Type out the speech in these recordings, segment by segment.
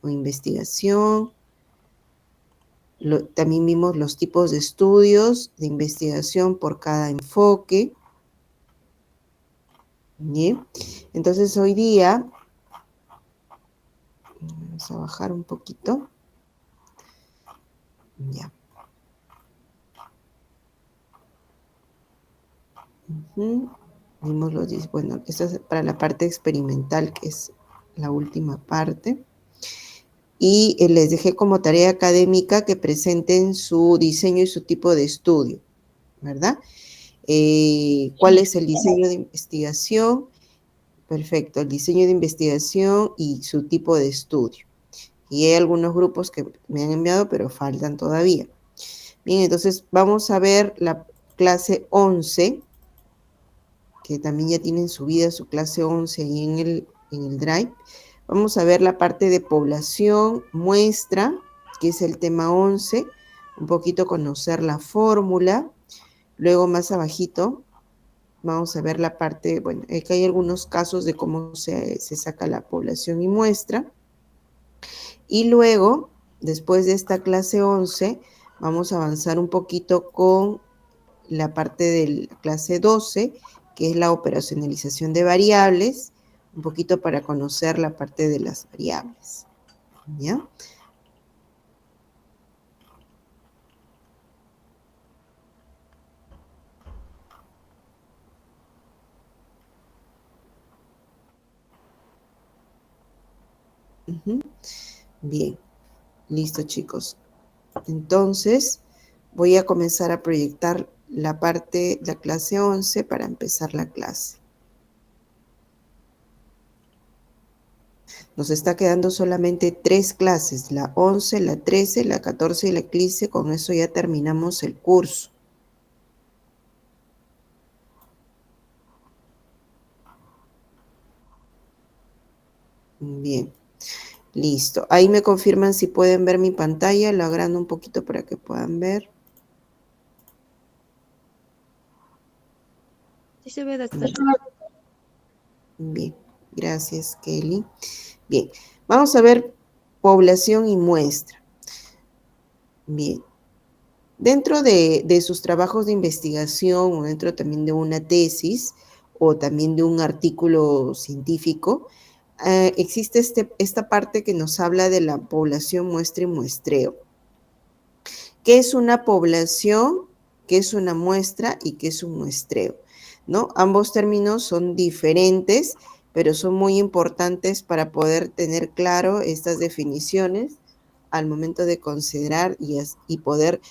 o investigación. También vimos los tipos de estudios de investigación por cada enfoque. Bien, entonces hoy día, vamos a bajar un poquito. Ya. Vimos bueno, esto es para la parte experimental, que es la última parte. Y les dejé como tarea académica que presenten su diseño y su tipo de estudio, ¿verdad? ¿Cuál es el diseño de investigación? Perfecto, el diseño de investigación y su tipo de estudio. Y hay algunos grupos que me han enviado, pero faltan todavía. Bien, entonces vamos a ver la clase 11, que también ya tienen subida su clase 11 ahí en el Drive. Vamos a ver la parte de población, muestra, que es el tema 11, un poquito conocer la fórmula. Luego más abajito vamos a ver la parte, bueno, aquí hay algunos casos de cómo se saca la población y muestra. Y luego, después de esta clase 11, vamos a avanzar un poquito con la parte de la clase 12, que es la operacionalización de variables, un poquito para conocer la parte de las variables. ¿Ya? Bien, listo chicos. Entonces, voy a comenzar a proyectar la parte, la clase 11 para empezar la clase. Nos está quedando solamente 3 clases, la 11, la 13, la 14 y la 15. Con eso ya terminamos el curso. Bien, listo. Ahí me confirman si pueden ver mi pantalla. Lo agrando un poquito para que puedan ver. Sí se ve, doctor. Bien, gracias, Kelly. Bien, vamos a ver población y muestra. Bien, dentro de sus trabajos de investigación o dentro también de una tesis o también de un artículo científico, existe esta parte que nos habla de la población, muestra y muestreo. ¿Qué es una población? ¿Qué es una muestra? ¿Y qué es un muestreo? ¿No? Ambos términos son diferentes, pero son muy importantes para poder tener claro estas definiciones al momento de considerar y poder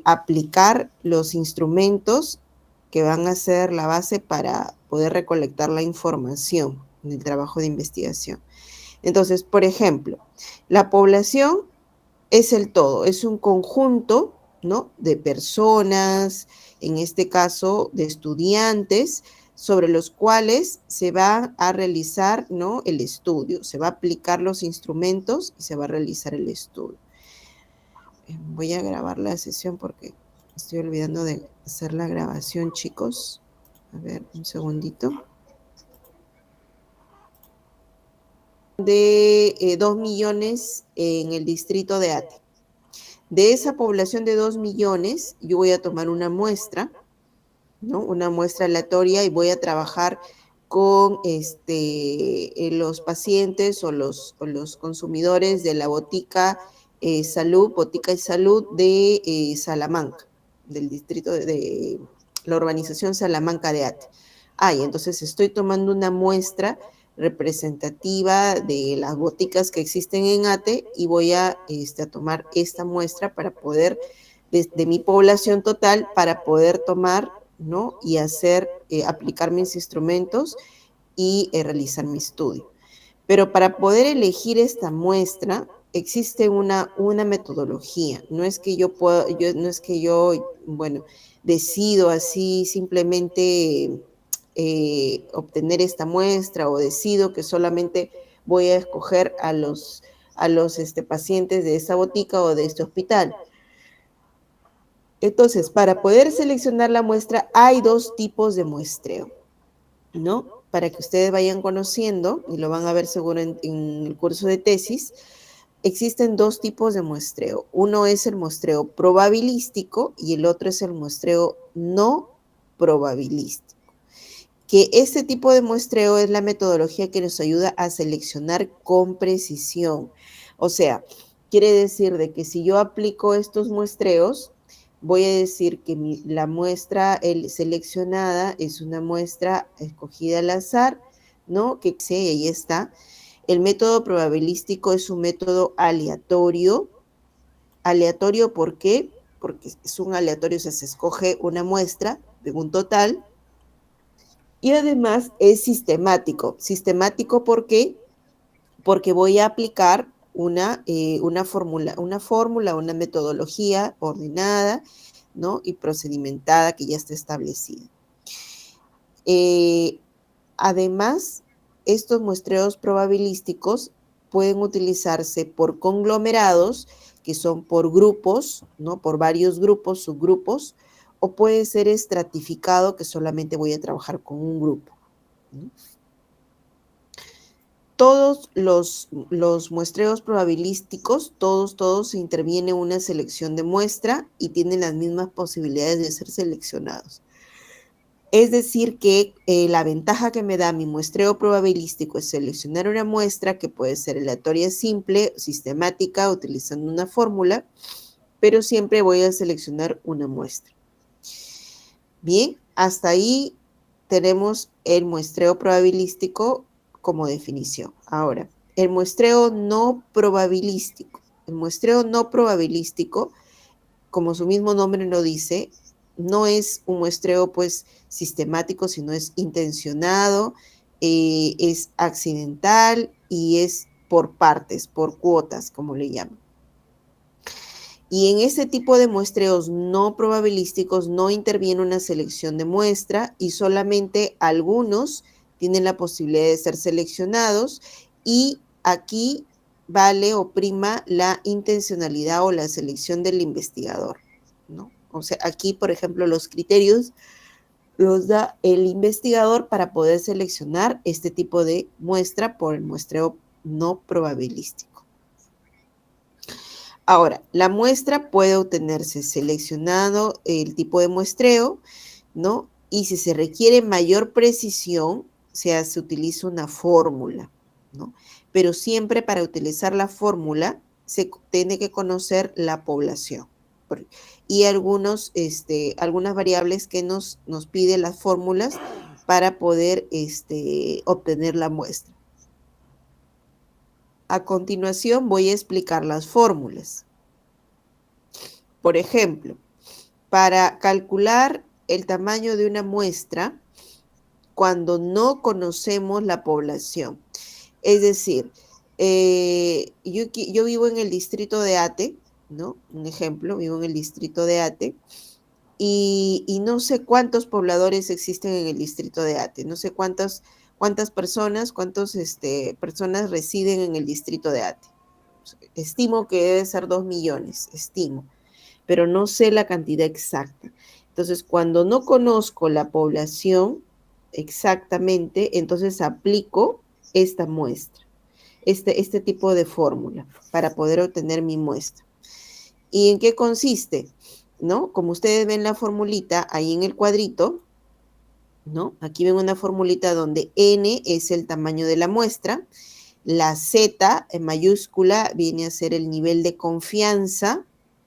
aplicar los instrumentos que van a ser la base para poder recolectar la información en el trabajo de investigación. Entonces, por ejemplo, la población es el todo, es un conjunto, ¿no?, de personas, en este caso de estudiantes, sobre los cuales se va a realizar, ¿no?, el estudio, se va a aplicar los instrumentos y se va a realizar el estudio. Voy a grabar la sesión porque estoy olvidando de hacer la grabación, chicos. A ver, un segundito. De 2 millones en el distrito de Ate. De esa población de 2 millones, yo voy a tomar una muestra, ¿no? Una muestra aleatoria y voy a trabajar con los pacientes o los consumidores de la botica botica y salud de Salamanca, del distrito de la urbanización Salamanca de Ate. Y entonces estoy tomando una muestra representativa de las boticas que existen en Ate y voy a tomar esta muestra para poder, de mi población total, para poder tomar, ¿no?, y aplicar mis instrumentos y realizar mi estudio. Pero para poder elegir esta muestra existe una metodología. No es que bueno, decido así simplemente obtener esta muestra o decido que solamente voy a escoger a los pacientes de esta botica o de este hospital. Entonces, para poder seleccionar la muestra hay 2 tipos de muestreo, ¿no? Para que ustedes vayan conociendo, y lo van a ver seguro en el curso de tesis, existen dos tipos de muestreo. Uno es el muestreo probabilístico y el otro es el muestreo no probabilístico. Que este tipo de muestreo es la metodología que nos ayuda a seleccionar con precisión. O sea, quiere decir de que si yo aplico estos muestreos, voy a decir que la muestra seleccionada es una muestra escogida al azar, ¿no? Que sí, ahí está. El método probabilístico es un método aleatorio. ¿Aleatorio por qué? Porque es un aleatorio, o sea, se escoge una muestra de un total. Y además es sistemático. ¿Sistemático por qué? Porque voy a aplicar una metodología ordenada, ¿no? Y procedimentada que ya está establecida. Eh, Además, estos muestreos probabilísticos pueden utilizarse por conglomerados, que son por grupos, ¿no? Por varios grupos, subgrupos, o puede ser estratificado, que solamente voy a trabajar con un grupo, ¿no? Todos los muestreos probabilísticos, todos interviene una selección de muestra y tienen las mismas posibilidades de ser seleccionados. Es decir, que la ventaja que me da mi muestreo probabilístico es seleccionar una muestra que puede ser aleatoria simple, sistemática, utilizando una fórmula, pero siempre voy a seleccionar una muestra. Bien, hasta ahí tenemos el muestreo probabilístico como definición. Ahora, el muestreo no probabilístico. El muestreo no probabilístico, como su mismo nombre lo dice, no es un muestreo pues sistemático, sino es intencionado, es accidental y es por partes, por cuotas, como le llaman. Y en ese tipo de muestreos no probabilísticos no interviene una selección de muestra y solamente algunos tienen la posibilidad de ser seleccionados y aquí vale o prima la intencionalidad o la selección del investigador, ¿no? O sea, aquí, por ejemplo, los criterios los da el investigador para poder seleccionar este tipo de muestra por el muestreo no probabilístico. Ahora, la muestra puede obtenerse seleccionado el tipo de muestreo, ¿no? Y si se requiere mayor precisión, se utiliza una fórmula, ¿no? Pero siempre para utilizar la fórmula se tiene que conocer la población y algunas variables que nos piden las fórmulas para poder obtener la muestra. A continuación voy a explicar las fórmulas. Por ejemplo, para calcular el tamaño de una muestra cuando no conocemos la población. Es decir, yo vivo en el distrito de Ate, ¿no? Un ejemplo, vivo en el distrito de Ate y no sé cuántos pobladores existen en el distrito de Ate, no sé cuántas personas, personas residen en el distrito de Ate. Estimo que debe ser 2 millones, estimo, pero no sé la cantidad exacta. Entonces, cuando no conozco la población exactamente, entonces aplico esta muestra, este tipo de fórmula para poder obtener mi muestra. ¿Y en qué consiste? ¿No? Como ustedes ven la formulita ahí en el cuadrito, ¿no? Aquí ven una formulita donde n es el tamaño de la muestra, la z en mayúscula viene a ser el nivel de confianza,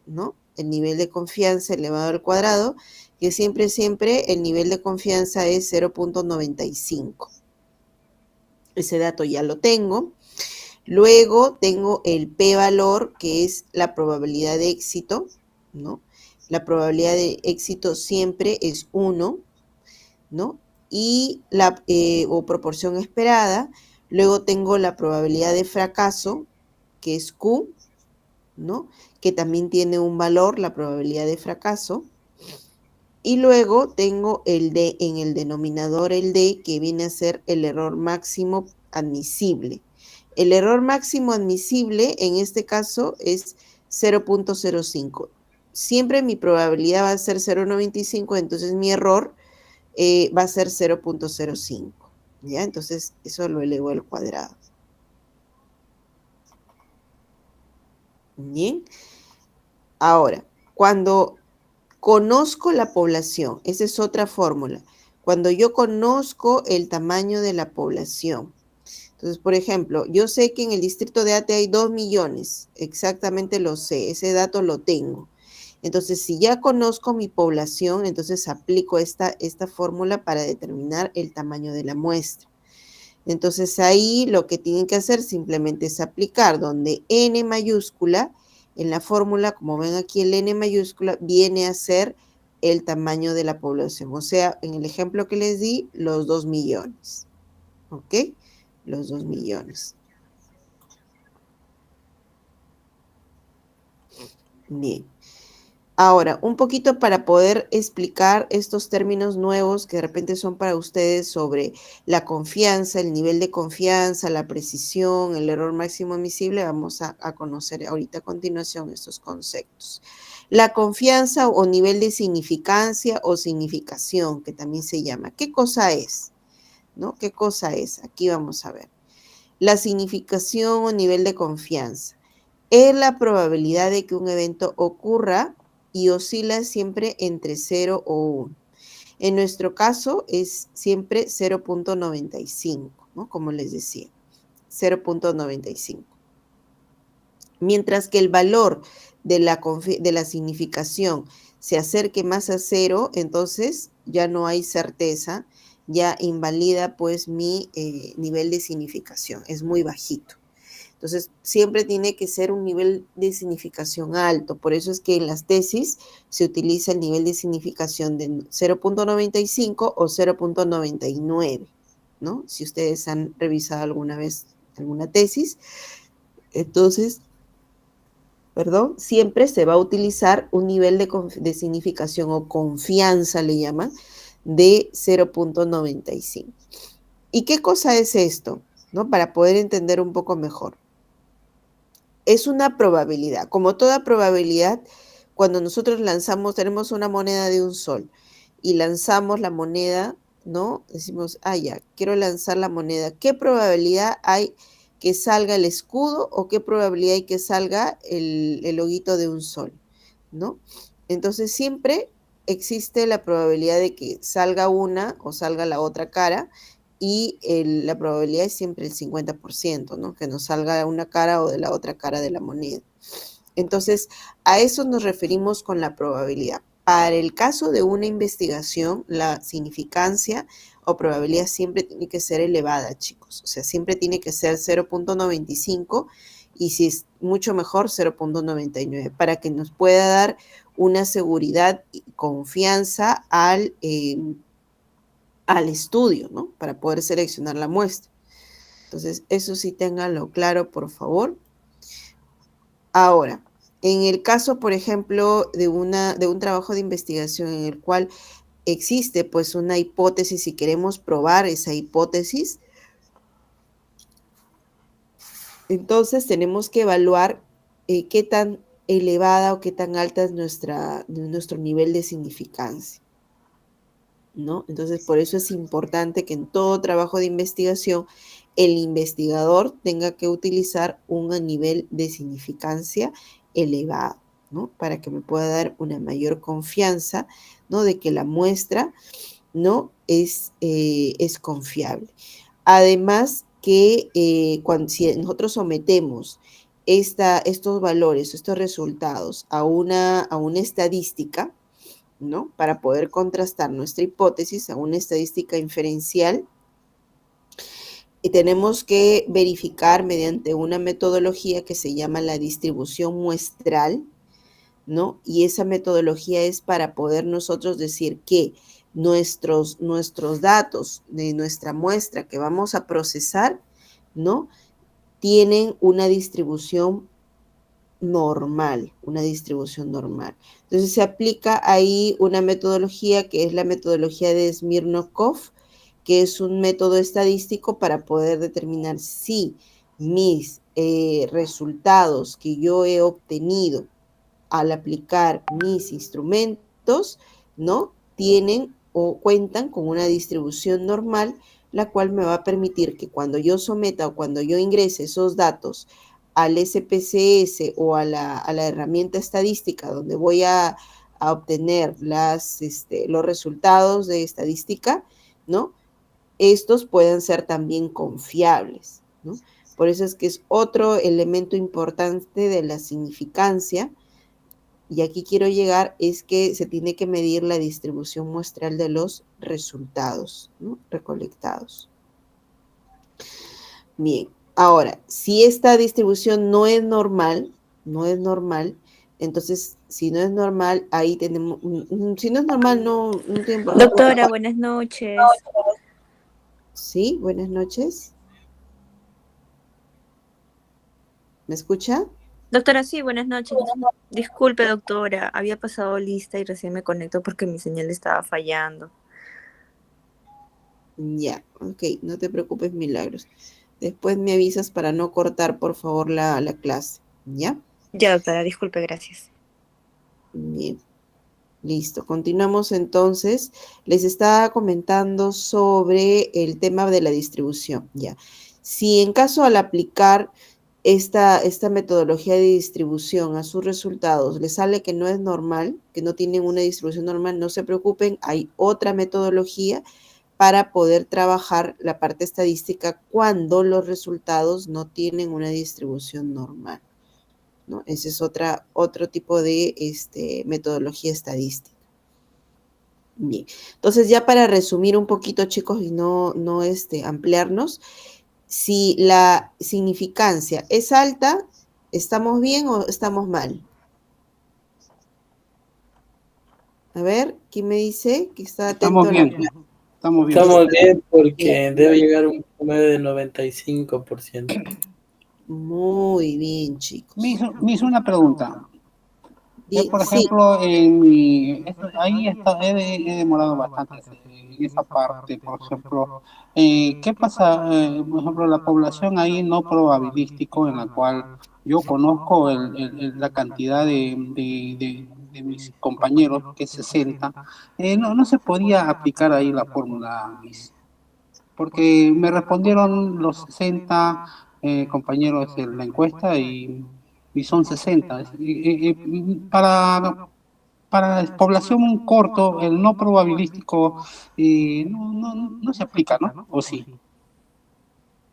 ¿no? El nivel de confianza elevado al cuadrado, que siempre el nivel de confianza es 0.95. Ese dato ya lo tengo. Luego tengo el p-valor, que es la probabilidad de éxito, ¿no? La probabilidad de éxito siempre es 1, ¿no? Y o proporción esperada. Luego tengo la probabilidad de fracaso, que es Q, ¿no? Que también tiene un valor, la probabilidad de fracaso. Y luego tengo el D en el denominador, el D, que viene a ser el error máximo admisible. El error máximo admisible en este caso es 0.05. Siempre mi probabilidad va a ser 0.95, entonces mi error va a ser 0.05. ¿Ya? Entonces eso lo elevo al cuadrado. Bien. Ahora, cuando conozco la población, esa es otra fórmula. Cuando yo conozco el tamaño de la población. Entonces, por ejemplo, yo sé que en el distrito de Ate hay 2 millones, exactamente lo sé, ese dato lo tengo. Entonces, si ya conozco mi población, entonces aplico esta fórmula para determinar el tamaño de la muestra. Entonces, ahí lo que tienen que hacer simplemente es aplicar donde n mayúscula, en la fórmula, como ven aquí, el n mayúscula viene a ser el tamaño de la población. O sea, en el ejemplo que les di, los 2 millones. ¿Ok? Los 2 millones. Bien. Ahora, un poquito para poder explicar estos términos nuevos que de repente son para ustedes sobre la confianza, el nivel de confianza, la precisión, el error máximo admisible, vamos a conocer ahorita a continuación estos conceptos. La confianza o nivel de significancia o significación, que también se llama. ¿Qué cosa es? ¿No? ¿Qué cosa es? Aquí vamos a ver. La significación o nivel de confianza es la probabilidad de que un evento ocurra y oscila siempre entre 0 o 1. En nuestro caso es siempre 0.95, ¿no? Como les decía, 0.95. Mientras que el valor de la significación se acerque más a 0, entonces ya no hay certeza, ya invalida pues mi nivel de significación, es muy bajito. Entonces, siempre tiene que ser un nivel de significación alto. Por eso es que en las tesis se utiliza el nivel de significación de 0.95 o 0.99, ¿no? Si ustedes han revisado alguna vez alguna tesis, entonces, perdón, siempre se va a utilizar un nivel de significación o confianza, le llaman, de 0.95. ¿Y qué cosa es esto? ¿No? Para poder entender un poco mejor. Es una probabilidad. Como toda probabilidad, cuando nosotros lanzamos, tenemos una moneda de un sol y lanzamos la moneda, ¿no? Decimos, ah, ya, quiero lanzar la moneda. ¿Qué probabilidad hay que salga el escudo o qué probabilidad hay que salga el loguito de un sol, ¿no? Entonces siempre existe la probabilidad de que salga una o salga la otra cara y la probabilidad es siempre el 50%, ¿no? Que nos salga una cara o de la otra cara de la moneda. Entonces, a eso nos referimos con la probabilidad. Para el caso de una investigación, la significancia o probabilidad siempre tiene que ser elevada, chicos. O sea, siempre tiene que ser 0.95 y si es mucho mejor 0.99 para que nos pueda dar una seguridad y confianza al estudio, ¿no? Para poder seleccionar la muestra. Entonces, eso sí ténganlo claro, por favor. Ahora, en el caso, por ejemplo, de un trabajo de investigación en el cual existe pues una hipótesis y queremos probar esa hipótesis, entonces tenemos que evaluar qué tan elevada o qué tan alta es nuestro nivel de significancia, ¿no? Entonces, por eso es importante que en todo trabajo de investigación el investigador tenga que utilizar un nivel de significancia elevado, ¿no? Para que me pueda dar una mayor confianza, ¿no? De que la muestra, ¿no? Es confiable. Además que si nosotros sometemos estos valores, estos resultados a una estadística, ¿no? Para poder contrastar nuestra hipótesis a una estadística inferencial. Y tenemos que verificar mediante una metodología que se llama la distribución muestral, ¿no? Y esa metodología es para poder nosotros decir que nuestros datos de nuestra muestra que vamos a procesar, ¿no? Tienen una distribución normal, una distribución normal. Entonces se aplica ahí una metodología que es la metodología de Smirnov, que es un método estadístico para poder determinar si mis resultados que yo he obtenido al aplicar mis instrumentos, ¿no? Tienen o cuentan con una distribución normal, la cual me va a permitir que cuando yo someta o cuando yo ingrese esos datos al SPSS o a la herramienta estadística donde voy a obtener los resultados de estadística, ¿no? Estos puedan ser también confiables, ¿no? Por eso es que es otro elemento importante de la significancia, y aquí quiero llegar, es que se tiene que medir la distribución muestral de los resultados, ¿no? Recolectados. Bien, ahora, si esta distribución no es normal, entonces, si no es normal, ahí tenemos, si no es normal, no tiene por qué Doctora, preocupar. buenas noches. Sí, buenas noches. ¿Me escucha? Doctora, sí, buenas noches. Disculpe, doctora, había pasado lista y recién me conecto porque mi señal estaba fallando. Ya, ok, no te preocupes, Milagros. Después me avisas para no cortar, por favor, la clase. ¿Ya? Ya, doctora, disculpe, gracias. Bien, listo. Continuamos entonces. Les estaba comentando sobre el tema de la distribución. Ya. Si en caso al aplicar esta metodología de distribución a sus resultados les sale que no es normal, que no tienen una distribución normal, no se preocupen, hay otra metodología para poder trabajar la parte estadística cuando los resultados no tienen una distribución normal, ¿no? Ese es otro tipo de metodología estadística. Bien, entonces ya para resumir un poquito, chicos, y no ampliarnos, si la significancia es alta, ¿estamos bien o estamos mal? A ver, ¿quién me dice que está atento Estamos a la bien, clase? estamos bien. Estamos bien Bien, porque debe llegar a un promedio de 95%. muy bien, chicos. Me hizo una pregunta. Por Sí, ejemplo, ahí está, he demorado bastante en esa parte. Por ejemplo, ¿qué pasa? Por ejemplo, la población ahí no probabilístico, en la cual yo conozco la cantidad de mis compañeros, que es 60, no se podía aplicar ahí la fórmula, Miss, porque me respondieron los 60 compañeros en la encuesta y son 60. Para la población un corto, el no probabilístico no se aplica, ¿no? ¿O sí?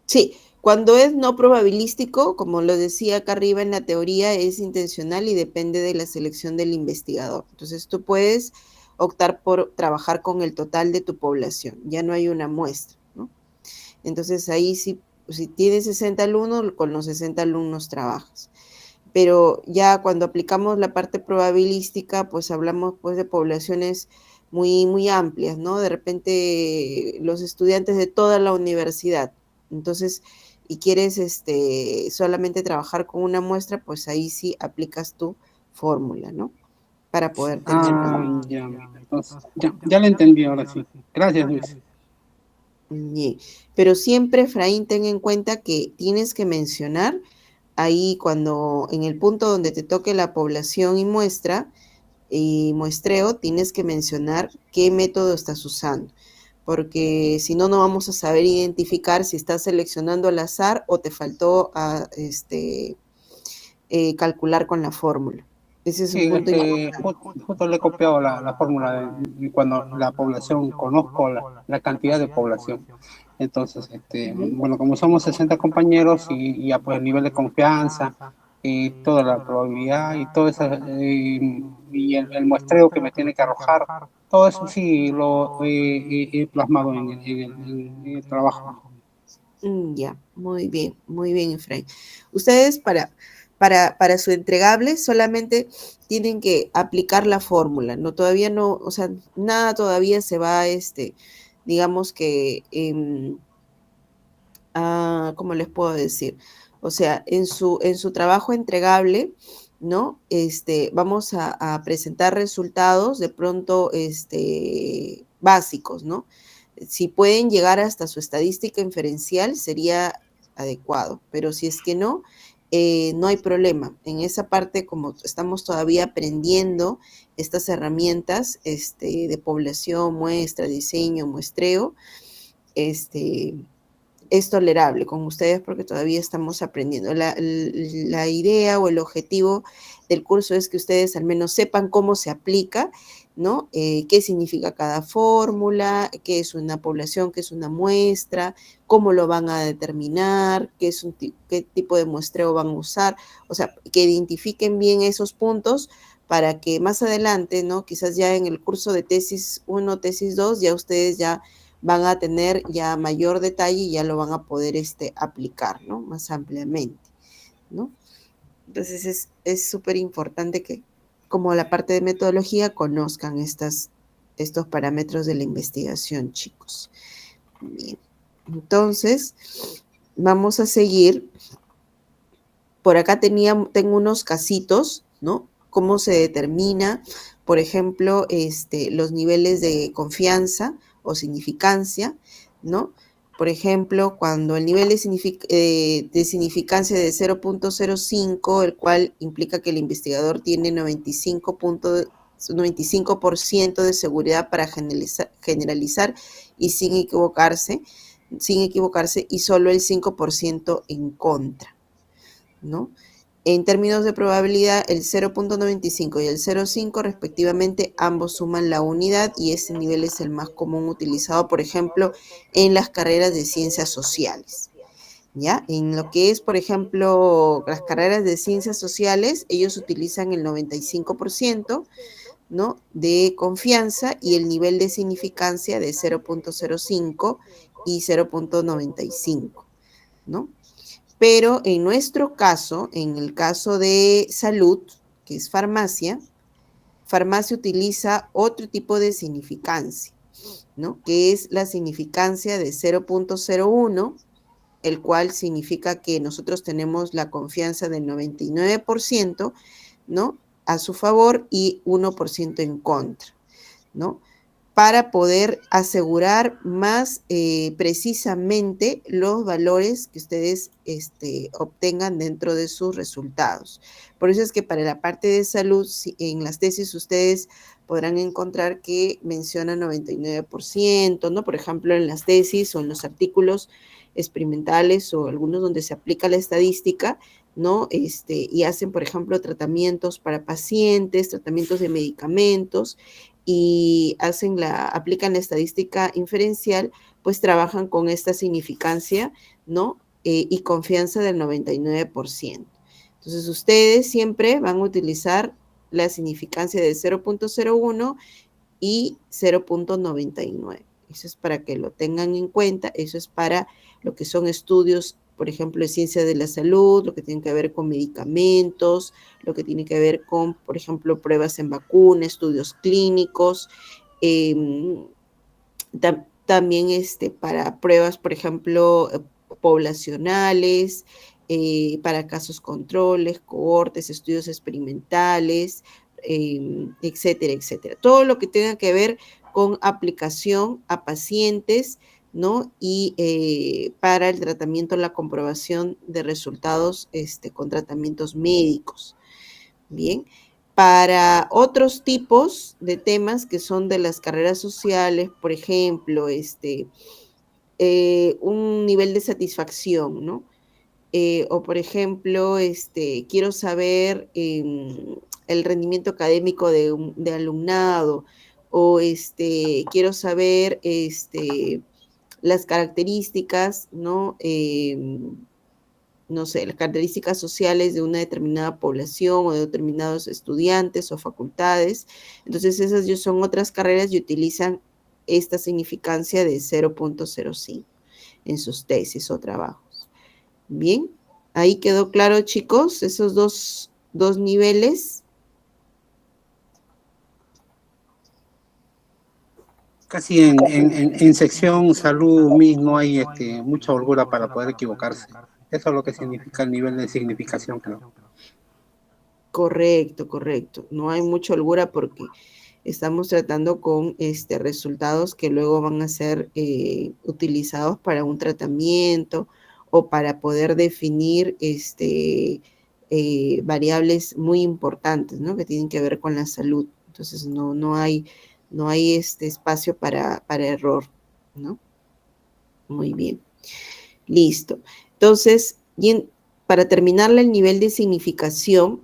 sí, cuando es no probabilístico, como lo decía acá arriba en la teoría, es intencional y depende de la selección del investigador. Entonces tú puedes optar por trabajar con el total de tu población, ya no hay una muestra, ¿no? Entonces ahí sí, si tienes 60 alumnos, con los 60 alumnos trabajas. Pero ya cuando aplicamos la parte probabilística, pues hablamos pues de poblaciones muy amplias, ¿no? De repente los estudiantes de toda la universidad. Entonces, y quieres solamente trabajar con una muestra, pues ahí sí aplicas tu fórmula, ¿no? Para poder tener una Ah, muestra. ya, entonces, ya lo entendí ahora sí. Gracias, Luis. Bien. Pero siempre, Efraín, ten en cuenta que tienes que mencionar ahí cuando en el punto donde te toque la población y muestreo, tienes que mencionar qué método estás usando, porque si no, no vamos a saber identificar si estás seleccionando al azar o te faltó calcular con la fórmula. Ese es un Sí, punto importante. justo le he copiado la fórmula de cuando la población, conozco la cantidad de población. Entonces, Ujú. bueno, como somos 60 compañeros y ya pues el nivel de confianza y toda la probabilidad y todo eso, y el muestreo que me tiene que arrojar, todo eso sí lo he plasmado en el trabajo. Ya, muy bien, Efraín. Ustedes para su entregable solamente tienen que aplicar la fórmula, ¿no? Todavía no, o sea, nada todavía se va, digamos que, ¿cómo les puedo decir? O sea, en su trabajo entregable, ¿no? Vamos a presentar resultados de pronto, básicos, ¿no? Si pueden llegar hasta su estadística inferencial, sería adecuado, pero si es que no, no hay problema. En esa parte, como estamos todavía aprendiendo estas herramientas de población, muestra, diseño, muestreo, este, es tolerable con ustedes porque todavía estamos aprendiendo. La idea o el objetivo del curso es que ustedes al menos sepan cómo se aplica, ¿no? Qué significa cada fórmula, qué es una población, qué es una muestra, cómo lo van a determinar, qué tipo de muestreo van a usar, o sea, que identifiquen bien esos puntos para que más adelante, ¿no? Quizás ya en el curso de tesis 1, tesis 2, ya ustedes ya van a tener ya mayor detalle y ya lo van a poder aplicar, ¿no? Más ampliamente, ¿no? Entonces es súper importante que, como la parte de metodología, conozcan estos parámetros de la investigación, chicos. Bien. Entonces, vamos a seguir. Por acá tengo unos casitos, ¿no? Cómo se determina, por ejemplo, los niveles de confianza o significancia, ¿no? Por ejemplo, cuando el nivel de significancia de 0.05, el cual implica que el investigador tiene 95% de seguridad para generalizar y sin equivocarse, y solo el 5% en contra, ¿no? En términos de probabilidad, el 0.95 y el 0.5 respectivamente, ambos suman la unidad y ese nivel es el más común utilizado, por ejemplo, en las carreras de ciencias sociales. ¿Ya? En lo que es, por ejemplo, las carreras de ciencias sociales, ellos utilizan el 95%, ¿no? De confianza y el nivel de significancia de 0.05 y 0.95, ¿no? Pero en nuestro caso, en el caso de salud, que es farmacia utiliza otro tipo de significancia, ¿no? Que es la significancia de 0.01, el cual significa que nosotros tenemos la confianza del 99%, ¿no? A su favor y 1% en contra, ¿no? Para poder asegurar más precisamente los valores que ustedes obtengan dentro de sus resultados. Por eso es que para la parte de salud, en las tesis ustedes podrán encontrar que menciona 99%, ¿no? Por ejemplo, en las tesis o en los artículos experimentales o algunos donde se aplica la estadística, ¿no? Y hacen, por ejemplo, tratamientos para pacientes, tratamientos de medicamentos, y aplican la estadística inferencial, pues trabajan con esta significancia, ¿no? Y confianza del 99%. Entonces, ustedes siempre van a utilizar la significancia de 0.01 y 0.99. Eso es para que lo tengan en cuenta, eso es para lo que son estudios, por ejemplo, de ciencia de la salud, lo que tiene que ver con medicamentos, lo que tiene que ver con, por ejemplo, pruebas en vacunas, estudios clínicos, también para pruebas, por ejemplo, poblacionales, para casos controles, cohortes, estudios experimentales, etcétera, etcétera. Todo lo que tenga que ver con aplicación a pacientes, ¿no? Y para el tratamiento, la comprobación de resultados con tratamientos médicos. Bien. Para otros tipos de temas que son de las carreras sociales, por ejemplo, un nivel de satisfacción, ¿no? O por ejemplo, quiero saber el rendimiento académico de alumnado, o quiero saber las características, ¿no? No sé, las características sociales de una determinada población o de determinados estudiantes o facultades. Entonces, esas ya son otras carreras y utilizan esta significancia de 0.05 en sus tesis o trabajos. Bien, ahí quedó claro, chicos, esos dos niveles. Casi en sección salud mismo hay mucha holgura para poder equivocarse. Eso es lo que significa el nivel de significación, creo. Correcto, correcto. No hay mucha holgura porque estamos tratando con resultados que luego van a ser utilizados para un tratamiento o para poder definir variables muy importantes, ¿no? Que tienen que ver con la salud. Entonces no hay espacio para error, ¿no? Muy bien. Listo. Entonces, para terminarle el nivel de significación,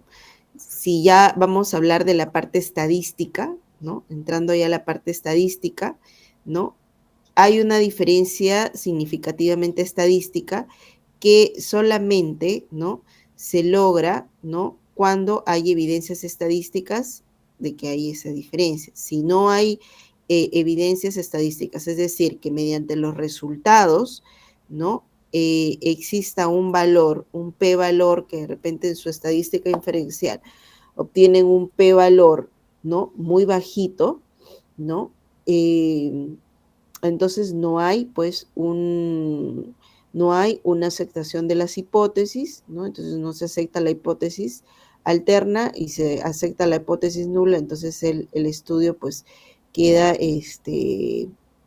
si ya vamos a hablar de la parte estadística, ¿no? Entrando ya a la parte estadística, ¿no? Hay una diferencia significativamente estadística que solamente, ¿no? Se logra, ¿no? Cuando hay evidencias estadísticas de que hay esa diferencia. Si no hay evidencias estadísticas, es decir, que mediante los resultados, ¿no? Exista un valor, un p-valor que de repente en su estadística inferencial obtienen un p-valor, ¿no? Muy bajito, ¿no? Entonces no hay, pues, no hay una aceptación de las hipótesis, ¿no? Entonces no se acepta la hipótesis alterna y se acepta la hipótesis nula, entonces el estudio, pues, queda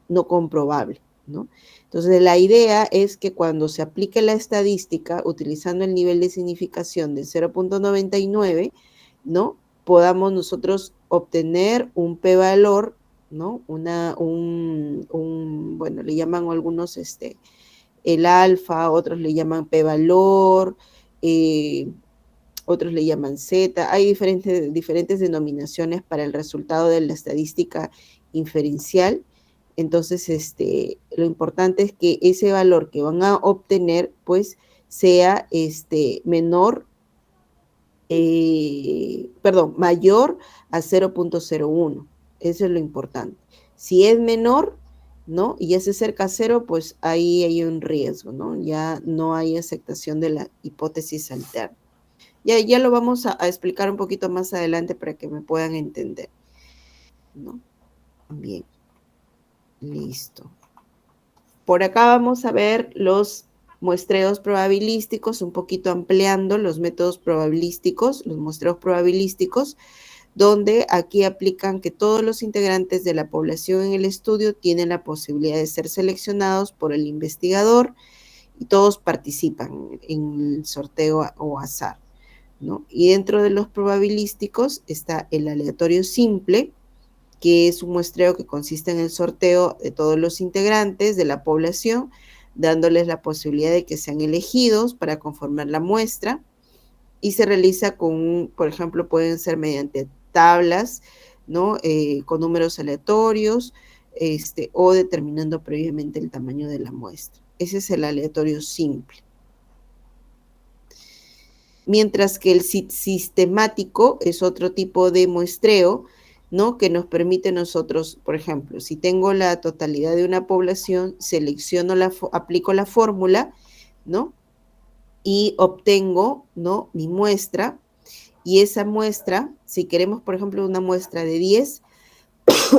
no comprobable, ¿no? Entonces la idea es que cuando se aplique la estadística, utilizando el nivel de significación del 0.99, ¿no? Podamos nosotros obtener un p-valor, ¿no? Bueno, le llaman algunos el alfa, otros le llaman p-valor, otros le llaman z. Hay diferentes denominaciones para el resultado de la estadística inferencial. Entonces, lo importante es que ese valor que van a obtener, pues, sea menor, mayor a 0.01. Eso es lo importante. Si es menor, ¿no? Y ya se acerca a cero, pues ahí hay un riesgo, ¿no? Ya no hay aceptación de la hipótesis alterna. Ya lo vamos a explicar un poquito más adelante para que me puedan entender, ¿no? Bien. Listo. Por acá vamos a ver los muestreos probabilísticos, un poquito ampliando los métodos probabilísticos, los muestreos probabilísticos, donde aquí aplican que todos los integrantes de la población en el estudio tienen la posibilidad de ser seleccionados por el investigador y todos participan en el sorteo o azar, ¿no? Y dentro de los probabilísticos está el aleatorio simple, que es un muestreo que consiste en el sorteo de todos los integrantes de la población, dándoles la posibilidad de que sean elegidos para conformar la muestra, y se realiza por ejemplo, pueden ser mediante tablas, ¿no? Con números aleatorios, o determinando previamente el tamaño de la muestra. Ese es el aleatorio simple. Mientras que el sistemático es otro tipo de muestreo, ¿no? Que nos permite nosotros, por ejemplo, si tengo la totalidad de una población, aplico la fórmula, ¿no? Y obtengo, ¿no? Mi muestra, y esa muestra, si queremos, por ejemplo, una muestra de 10,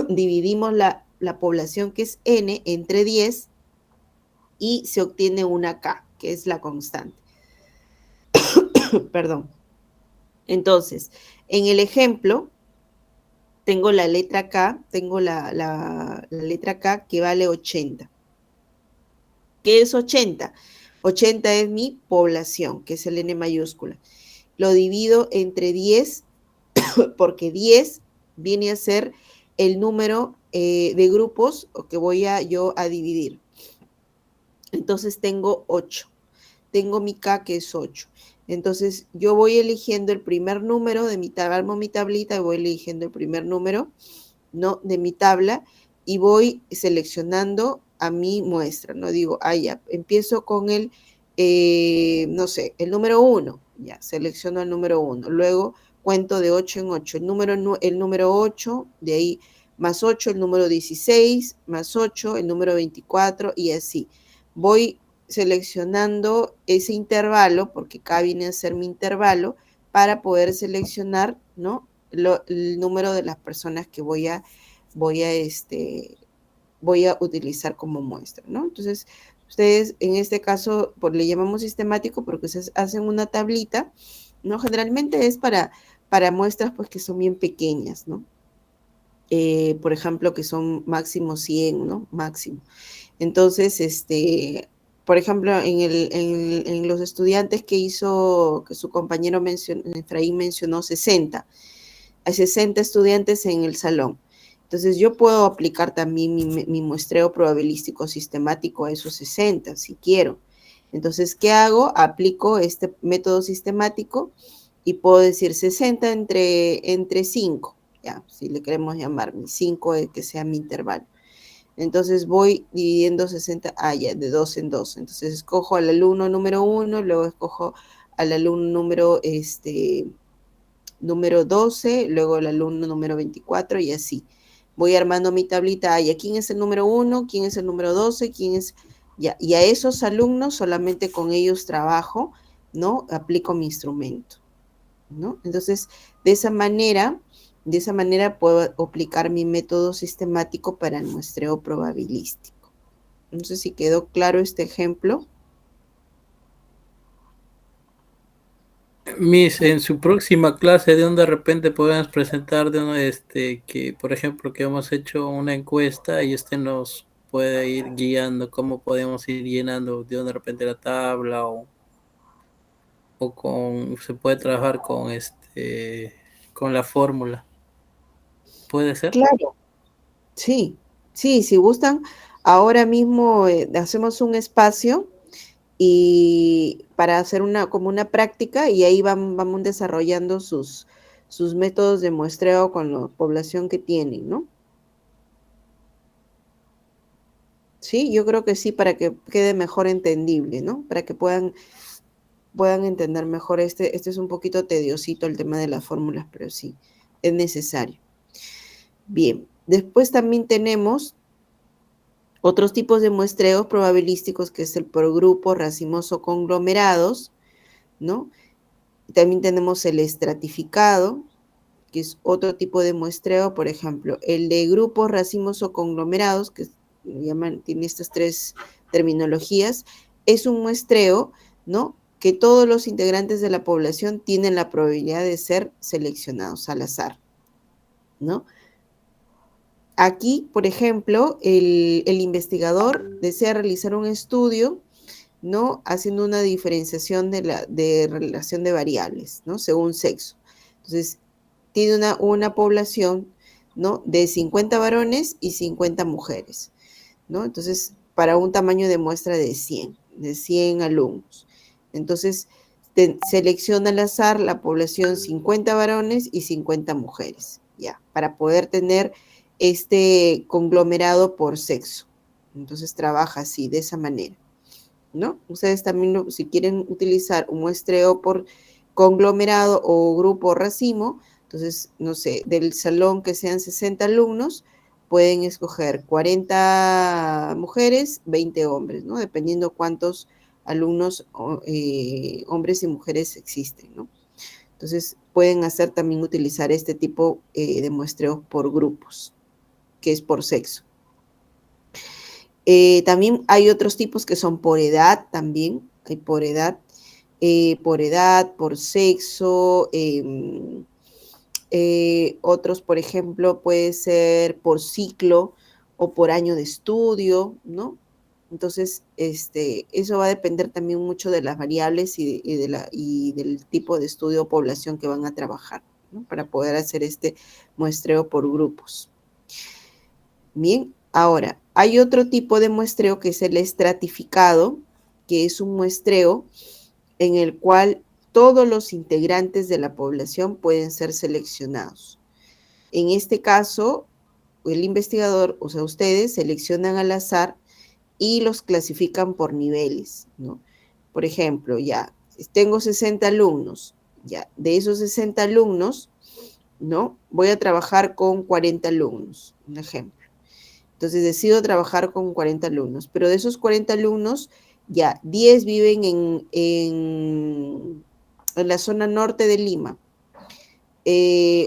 dividimos la población, que es n, entre 10, y se obtiene una k, que es la constante. Perdón. Entonces, en el ejemplo, tengo la letra K, tengo la letra K que vale 80. ¿Qué es 80? 80 es mi población, que es el N mayúscula. Lo divido entre 10, porque 10 viene a ser el número de grupos que voy yo a dividir. Entonces tengo 8. Tengo mi K, que es 8. Entonces, yo voy eligiendo el primer número de armo mi tablita y voy eligiendo el primer número, ¿no? De mi tabla, y voy seleccionando a mi muestra, ¿no? Digo, ya, empiezo con el, no sé, el número 1, ya, selecciono el número 1. Luego cuento de 8 en 8. El número 8, de ahí más 8, el número 16, más 8, el número 24, y así. Voy seleccionando ese intervalo, porque acá viene a ser mi intervalo, para poder seleccionar, ¿no? El número de las personas que voy a utilizar como muestra, ¿no? Entonces, ustedes en este caso, le llamamos sistemático porque se hacen una tablita, ¿no? Generalmente es para muestras, pues, que son bien pequeñas, ¿no? Por ejemplo, que son máximo 100, ¿no? Máximo. Entonces, por ejemplo, en los estudiantes que su compañero Efraín mencionó 60. Hay 60 estudiantes en el salón. Entonces, yo puedo aplicar también mi muestreo probabilístico sistemático a esos 60, si quiero. Entonces, ¿qué hago? Aplico este método sistemático y puedo decir 60 entre 5, ya, si le queremos llamar, 5 que sea mi intervalo. Entonces voy dividiendo 60, ya, de 2 en 2. Entonces escojo al alumno número 1, luego escojo al alumno número 12, luego el alumno número 24 y así. Voy armando mi tablita, ya, ¿quién es el número 1? ¿Quién es el número 12? ¿Quién es? Ya, y a esos alumnos solamente con ellos trabajo, ¿no? Aplico mi instrumento, ¿no? Entonces, de esa manera puedo aplicar mi método sistemático para el muestreo probabilístico. No sé si quedó claro este ejemplo. Miss, en su próxima clase, de repente podemos presentar que, por ejemplo, que hemos hecho una encuesta y nos puede ir guiando cómo podemos ir llenando de repente la tabla se puede trabajar con la fórmula. ¿Puede ser? Claro, sí, si gustan, ahora mismo hacemos un espacio y para hacer como una práctica y ahí vamos desarrollando sus métodos de muestreo con la población que tienen, ¿no? Sí, yo creo que sí, para que quede mejor entendible, ¿no? Para que puedan entender mejor. Este es un poquito tediosito el tema de las fórmulas, pero sí, es necesario. Bien, después también tenemos otros tipos de muestreos probabilísticos, que es el por grupo, racimos o conglomerados, ¿no? También tenemos el estratificado, que es otro tipo de muestreo, por ejemplo, el de grupos, racimos o conglomerados, que tiene estas tres terminologías, es un muestreo, ¿no? Que todos los integrantes de la población tienen la probabilidad de ser seleccionados al azar, ¿no? Aquí, por ejemplo, el investigador desea realizar un estudio, ¿no? Haciendo una diferenciación de relación de variables, ¿no? Según sexo. Entonces, tiene una población, ¿no? De 50 varones y 50 mujeres, ¿no? Entonces, para un tamaño de muestra de 100 alumnos. Entonces, selecciona al azar la población 50 varones y 50 mujeres, ya, para poder tener este conglomerado por sexo. Entonces, trabaja así, de esa manera, ¿no? Ustedes también, si quieren utilizar un muestreo por conglomerado o grupo o racimo, entonces, no sé, del salón que sean 60 alumnos, pueden escoger 40 mujeres, 20 hombres, ¿no? Dependiendo cuántos alumnos, hombres y mujeres existen, ¿no? Entonces, pueden hacer también utilizar este tipo de muestreos por grupos, que es por sexo. También hay otros tipos que son por edad también, hay por edad, por sexo, otros, por ejemplo, puede ser por ciclo o por año de estudio, ¿no? Entonces, eso va a depender también mucho de las variables y del tipo de estudio o población que van a trabajar, ¿no? Para poder hacer este muestreo por grupos. Bien, ahora, hay otro tipo de muestreo que es el estratificado, que es un muestreo en el cual todos los integrantes de la población pueden ser seleccionados. En este caso, el investigador, o sea, ustedes seleccionan al azar y los clasifican por niveles, ¿no? Por ejemplo, ya, tengo 60 alumnos, ya, de esos 60 alumnos, ¿no? Voy a trabajar con 40 alumnos, un ejemplo. Entonces decido trabajar con 40 alumnos, pero de esos 40 alumnos, ya 10 viven en la zona norte de Lima,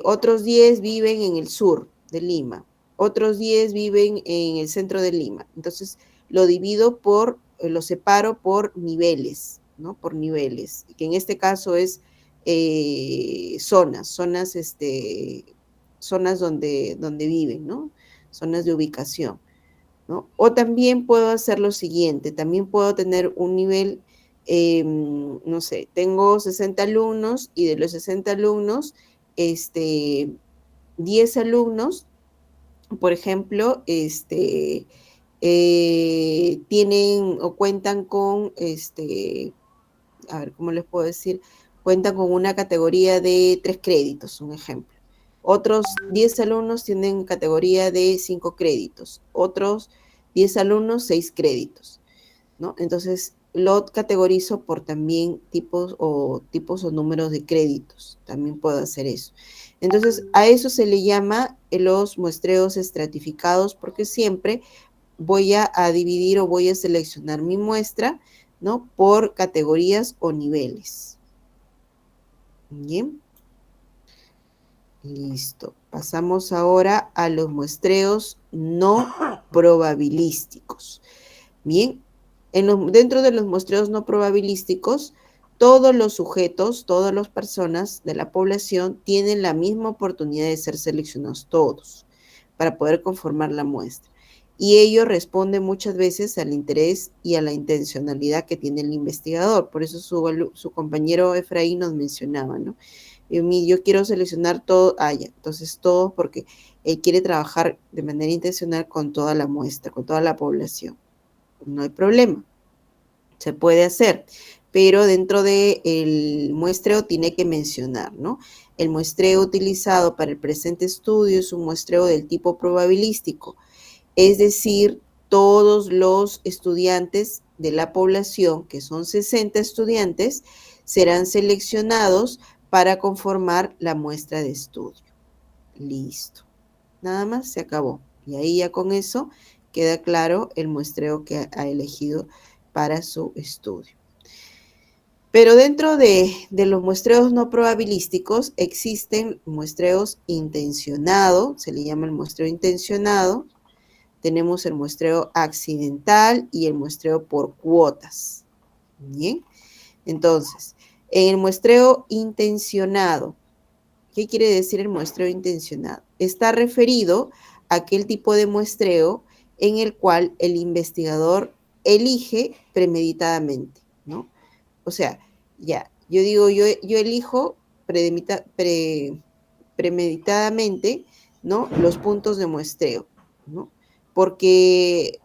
otros 10 viven en el sur de Lima, otros 10 viven en el centro de Lima. Entonces lo lo separo por niveles, ¿no? Por niveles, que en este caso es zonas donde viven, ¿no? Zonas de ubicación, ¿no? O también puedo hacer lo siguiente, también puedo tener un nivel, no sé, tengo 60 alumnos y de los 60 alumnos, 10 alumnos, por ejemplo, tienen o cuentan con, a ver, ¿cómo les puedo decir? Cuentan con una categoría de 3 créditos, un ejemplo. Otros 10 alumnos tienen categoría de 5 créditos. Otros 10 alumnos, 6 créditos, ¿no? Entonces, lo categorizo por también tipos o números de créditos. También puedo hacer eso. Entonces, a eso se le llama los muestreos estratificados, porque siempre voy a dividir o voy a seleccionar mi muestra, ¿no? Por categorías o niveles. Bien. Listo. Pasamos ahora a los muestreos no probabilísticos. Bien. Dentro de los muestreos no probabilísticos, todos los sujetos, todas las personas de la población tienen la misma oportunidad de ser seleccionados, todos, para poder conformar la muestra. Y ello responde muchas veces al interés y a la intencionalidad que tiene el investigador. Por eso su compañero Efraín nos mencionaba, ¿no? Yo quiero seleccionar todo, ya, entonces todo porque él quiere trabajar de manera intencional con toda la muestra, con toda la población. No hay problema, se puede hacer, pero dentro del muestreo tiene que mencionar, ¿no? El muestreo utilizado para el presente estudio es un muestreo del tipo probabilístico, es decir, todos los estudiantes de la población, que son 60 estudiantes, serán seleccionados para conformar la muestra de estudio. Listo. Nada más, se acabó. Y ahí ya con eso queda claro el muestreo que ha elegido para su estudio. Pero dentro de los muestreos no probabilísticos existen muestreos intencionados, se le llama el muestreo intencionado. Tenemos el muestreo accidental y el muestreo por cuotas. Bien. Entonces, en el muestreo intencionado, ¿qué quiere decir el muestreo intencionado? Está referido a aquel tipo de muestreo en el cual el investigador elige premeditadamente, ¿no? O sea, ya, yo digo, yo elijo premeditadamente, ¿no? Los puntos de muestreo, ¿no? Porque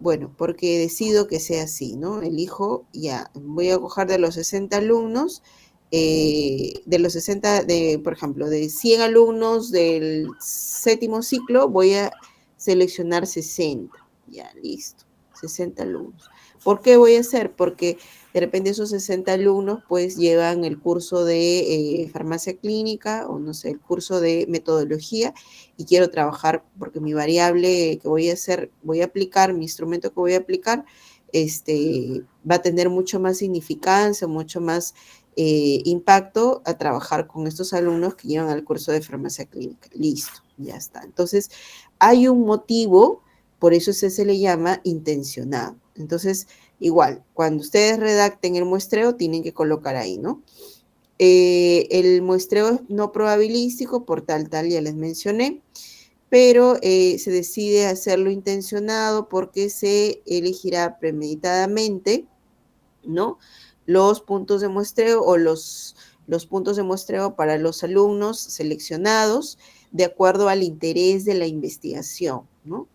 decido que sea así, ¿no? Elijo, ya, voy a coger de los 60 alumnos, por ejemplo, de 100 alumnos del 7º ciclo, voy a seleccionar 60. Ya, listo, 60 alumnos. ¿Por qué voy a hacer? Porque de repente esos 60 alumnos pues llevan el curso de farmacia clínica o no sé, el curso de metodología y quiero trabajar porque mi variable que voy a hacer, voy a aplicar, mi instrumento que voy a aplicar, va a tener mucho más significancia, mucho más impacto a trabajar con estos alumnos que llevan al curso de farmacia clínica. Listo, ya está. Entonces, hay un motivo, por eso se le llama intencionado. Entonces, igual, cuando ustedes redacten el muestreo, tienen que colocar ahí, ¿no? El muestreo es no probabilístico, por tal, ya les mencioné, pero se decide hacerlo intencionado porque se elegirá premeditadamente, ¿no? Los puntos de muestreo o los puntos de muestreo para los alumnos seleccionados de acuerdo al interés de la investigación, ¿no?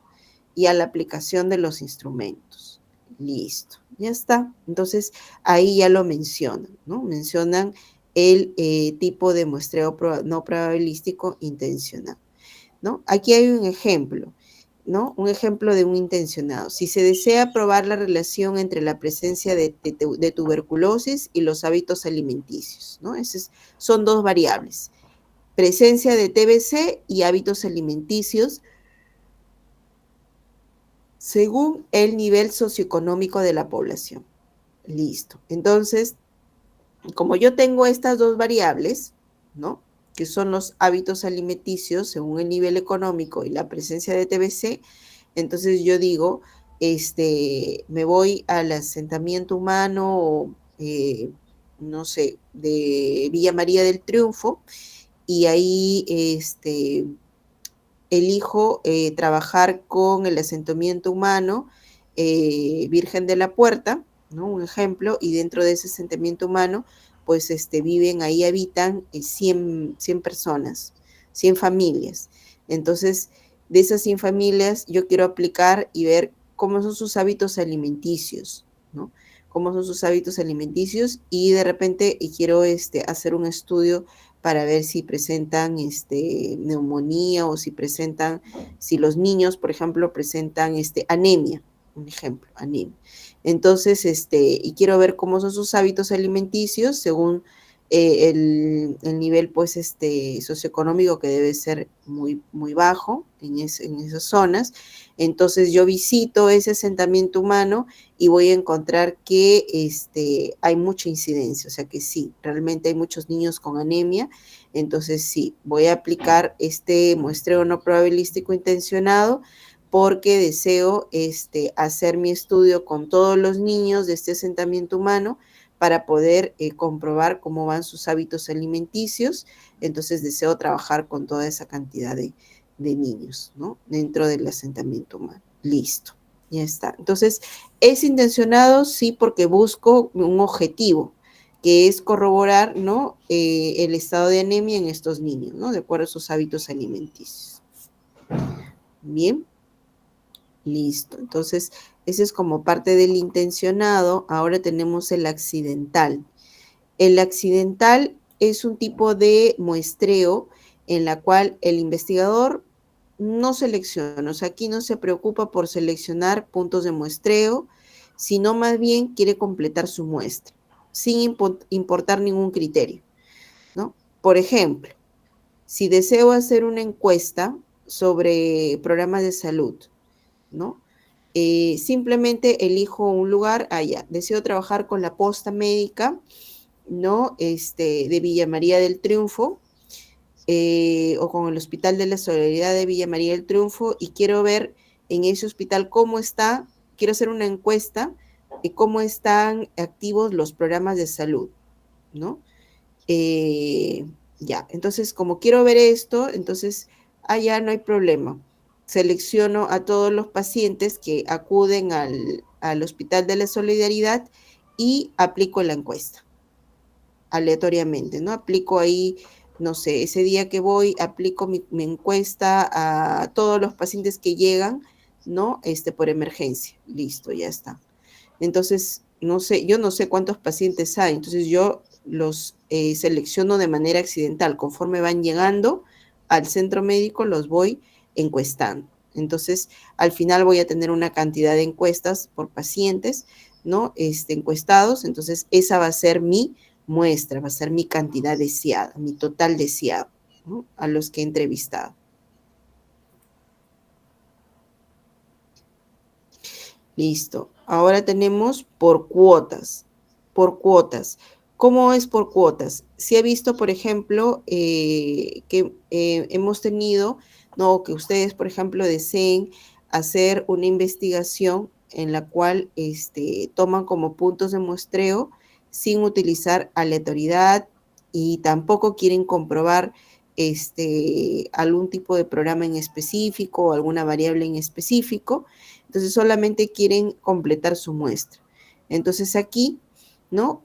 Y a la aplicación de los instrumentos. Listo, ya está. Entonces, ahí ya lo mencionan, ¿no? Mencionan el tipo de muestreo no probabilístico intencional, ¿no? Aquí hay un ejemplo, ¿no? Un ejemplo de un intencionado. Si se desea probar la relación entre la presencia de tuberculosis y los hábitos alimenticios, ¿no? Son dos variables. Presencia de TBC y hábitos alimenticios según el nivel socioeconómico de la población. Listo. Entonces, como yo tengo estas dos variables, ¿no? Que son los hábitos alimenticios según el nivel económico y la presencia de TBC, entonces yo digo, me voy al asentamiento humano, no sé, de Villa María del Triunfo, y ahí, elijo trabajar con el asentamiento humano Virgen de la Puerta, ¿no? Un ejemplo, y dentro de ese asentamiento humano, pues habitan 100 personas, 100 familias. Entonces, de esas 100 familias, yo quiero aplicar y ver cómo son sus hábitos alimenticios, ¿no? Cómo son sus hábitos alimenticios y de repente quiero hacer un estudio para ver si presentan neumonía o si los niños, por ejemplo, presentan anemia, un ejemplo, anemia. Entonces, y quiero ver cómo son sus hábitos alimenticios según el nivel, pues, socioeconómico, que debe ser muy, muy bajo en esas zonas. Entonces, yo visito ese asentamiento humano y voy a encontrar que hay mucha incidencia, o sea que sí, realmente hay muchos niños con anemia. Entonces, sí, voy a aplicar este muestreo no probabilístico intencionado porque deseo hacer mi estudio con todos los niños de este asentamiento humano para poder comprobar cómo van sus hábitos alimenticios. Entonces deseo trabajar con toda esa cantidad de niños, ¿no? Dentro del asentamiento humano. Listo, ya está. Entonces, es intencionado, sí, porque busco un objetivo, que es corroborar, ¿no? El estado de anemia en estos niños, ¿no? De acuerdo a sus hábitos alimenticios. Bien. Listo. Entonces, ese es como parte del intencionado. Ahora tenemos el accidental. El accidental es un tipo de muestreo en la cual el investigador no selecciona, o sea, aquí no se preocupa por seleccionar puntos de muestreo, sino más bien quiere completar su muestra, sin importar ningún criterio, ¿no? Por ejemplo, si deseo hacer una encuesta sobre programas de salud, ¿no? Simplemente elijo un lugar, allá, deseo trabajar con la posta médica, ¿no? De Villa María del Triunfo, o con el Hospital de la Solidaridad de Villa María del Triunfo, y quiero ver en ese hospital cómo está, quiero hacer una encuesta de cómo están activos los programas de salud, ¿no? Ya, entonces como quiero ver esto, entonces allá no hay problema. Selecciono a todos los pacientes que acuden al Hospital de la Solidaridad y aplico la encuesta aleatoriamente, ¿no? Aplico ahí, no sé, ese día que voy, aplico mi encuesta a todos los pacientes que llegan, ¿no? Por emergencia. Listo, ya está. Entonces, no sé, yo no sé cuántos pacientes hay, entonces yo los selecciono de manera accidental. Conforme van llegando al centro médico, los voy encuestando. Entonces, al final voy a tener una cantidad de encuestas por pacientes, ¿no? Encuestados. Entonces, esa va a ser mi muestra, va a ser mi cantidad deseada, mi total deseado, ¿no? A los que he entrevistado. Listo. Ahora tenemos por cuotas. Por cuotas. ¿Cómo es por cuotas? Si he visto, por ejemplo, que hemos tenido, no, que ustedes, por ejemplo, deseen hacer una investigación en la cual toman como puntos de muestreo sin utilizar aleatoriedad y tampoco quieren comprobar algún tipo de programa en específico o alguna variable en específico. Entonces solamente quieren completar su muestra. Entonces aquí, ¿no?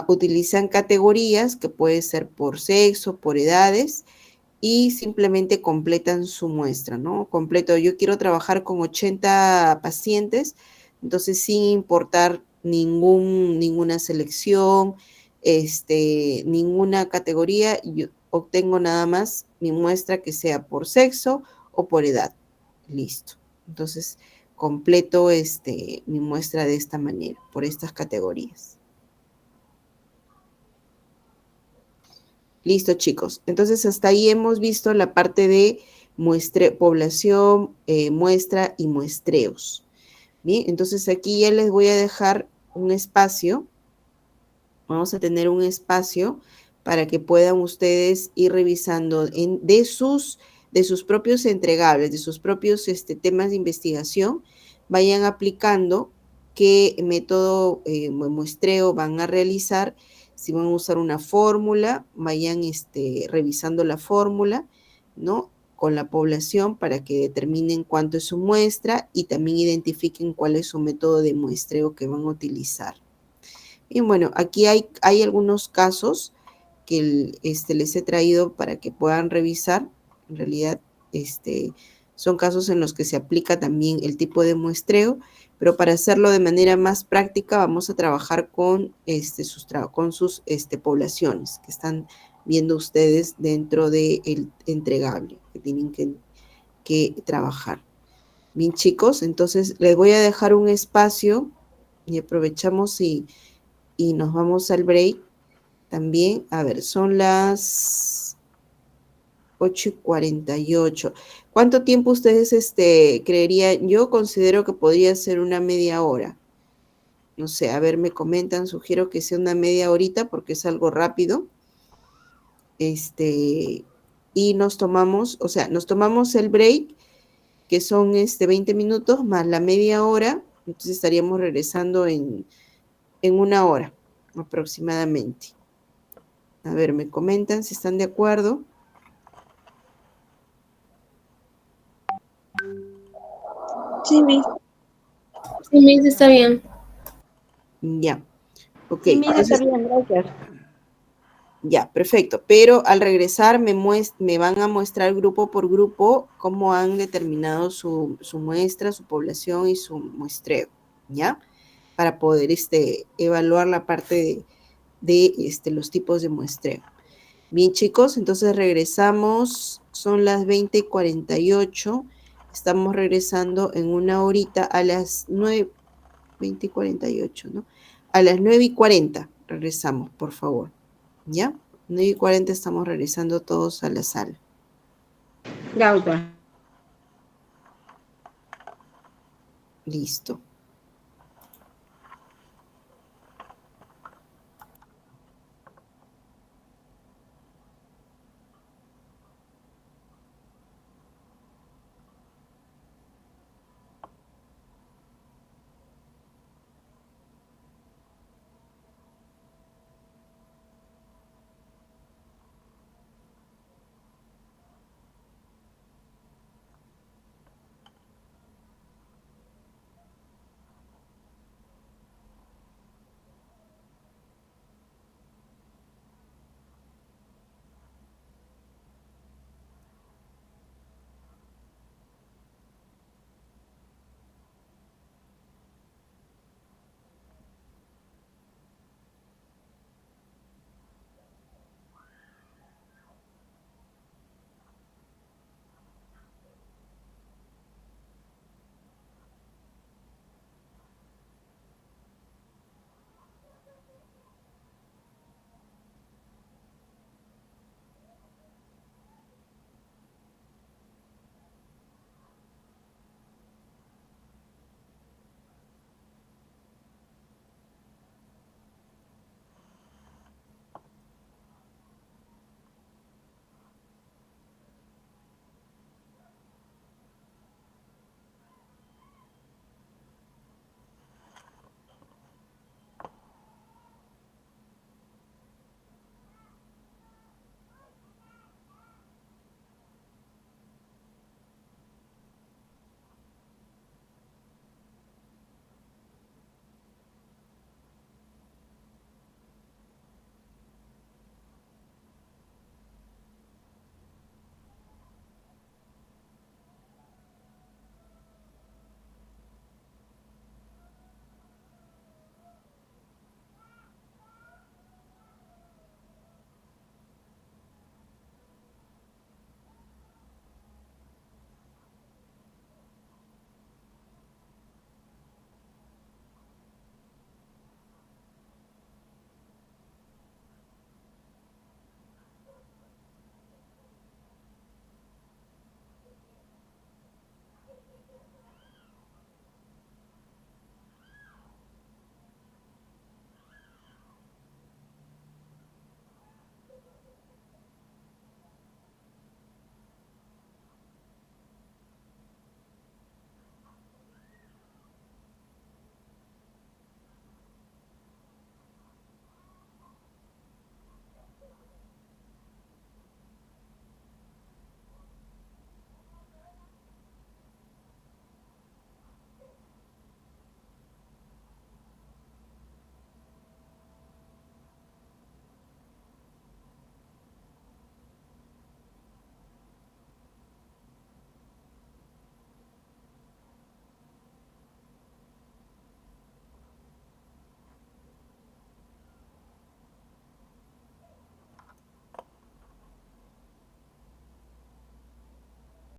Utilizan categorías que puede ser por sexo, por edades, y simplemente completan su muestra, ¿no? Completo, yo quiero trabajar con 80 pacientes, entonces sin importar ninguna selección, ninguna categoría, yo obtengo nada más mi muestra que sea por sexo o por edad. Listo. Entonces, completo mi muestra de esta manera, por estas categorías. Listo, chicos. Entonces, hasta ahí hemos visto la parte de población, muestra y muestreos. Bien, entonces aquí ya les voy a dejar un espacio. Vamos a tener un espacio para que puedan ustedes ir revisando de sus propios entregables, de sus propios temas de investigación, vayan aplicando qué método muestreo van a realizar. Si van a usar una fórmula, vayan revisando la fórmula, ¿no? Con la población para que determinen cuánto es su muestra y también identifiquen cuál es su método de muestreo que van a utilizar. Y bueno, aquí hay algunos casos que les he traído para que puedan revisar. En realidad, son casos en los que se aplica también el tipo de muestreo, pero para hacerlo de manera más práctica vamos a trabajar con sus poblaciones que están viendo ustedes dentro del entregable que tienen que trabajar. Bien, chicos, entonces les voy a dejar un espacio y aprovechamos y nos vamos al break también. A ver, son las 8:48. ¿Cuánto tiempo ustedes creerían? Yo considero que podría ser una media hora. No sé, a ver, me comentan, sugiero que sea una media horita porque es algo rápido. Y nos tomamos el break, que son 20 minutos más la media hora, entonces estaríamos regresando en una hora aproximadamente. A ver, me comentan si están de acuerdo. Sí, Miss. Sí, Miss, está bien. Ya. Ok, Sí, Miss, está entonces, bien, gracias. ya, perfecto. Pero al regresar me van a mostrar grupo por grupo cómo han determinado su muestra, su población y su muestreo, ¿ya? Para poder evaluar la parte de los tipos de muestreo. Bien, chicos, entonces regresamos. Son las 20:48. Estamos regresando en una horita a las 9, 20:48, ¿no? A las 9:40 regresamos, por favor. ¿Ya? 9:40 estamos regresando todos a la sala. Ya, doctora. Listo.